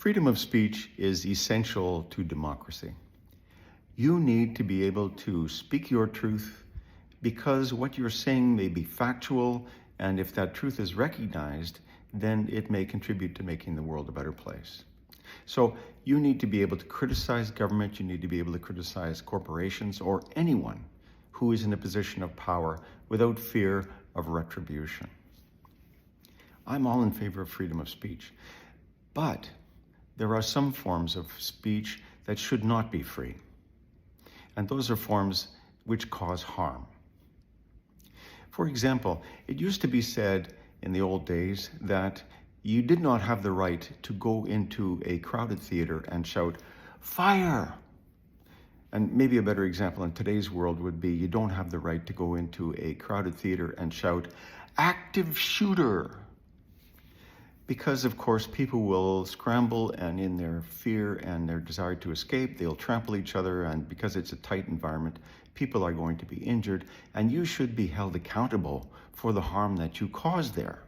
Freedom of speech is essential to democracy. You need to be able to speak your truth because what you're saying may be factual, and if that truth is recognized, then it may contribute to making the world a better place. So you need to be able to criticize government, you need to be able to criticize corporations or anyone who is in a position of power without fear of retribution. I'm all in favor of freedom of speech, but there are some forms of speech that should not be free. And those are forms which cause harm. For example, it used to be said in the old days that you did not have the right to go into a crowded theater and shout, "Fire!" And maybe a better example in today's world would be you don't have the right to go into a crowded theater and shout, "Active shooter!" Because, of course, people will scramble, and in their fear and their desire to escape, they'll trample each other, and because it's a tight environment, people are going to be injured, and you should be held accountable for the harm that you caused there.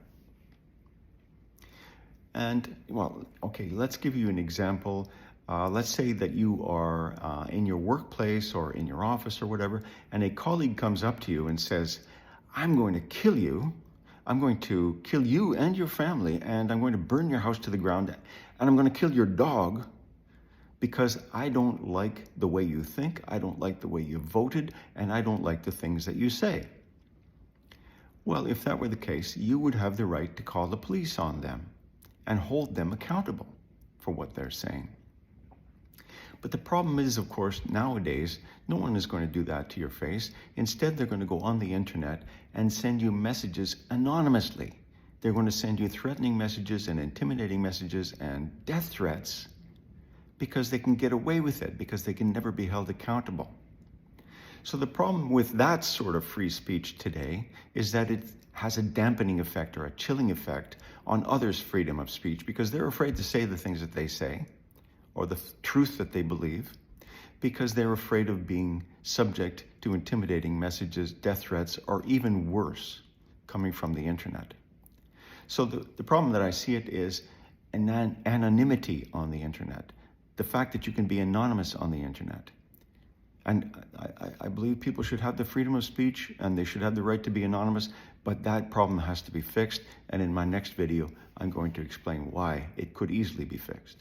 And, well, okay, let's give you an example. Let's say that you are in your workplace or in your office or whatever, and a colleague comes up to you and says, "I'm going to kill you. I'm going to kill you and your family, and I'm going to burn your house to the ground, and I'm going to kill your dog because I don't like the way you think, I don't like the way you voted, and I don't like the things that you say." Well, if that were the case, you would have the right to call the police on them and hold them accountable for what they're saying. But the problem is, of course, nowadays, no one is going to do that to your face. Instead, they're going to go on the internet and send you messages anonymously. They're going to send you threatening messages and intimidating messages and death threats because they can get away with it, because they can never be held accountable. So the problem with that sort of free speech today is that it has a dampening effect or a chilling effect on others' freedom of speech because they're afraid to say the things that they say, or the truth that they believe, because they're afraid of being subject to intimidating messages, death threats, or even worse, coming from the internet. So the problem that I see it is anonymity on the internet, the fact that you can be anonymous on the internet. And I believe people should have the freedom of speech and they should have the right to be anonymous, but that problem has to be fixed. And in my next video, I'm going to explain why it could easily be fixed.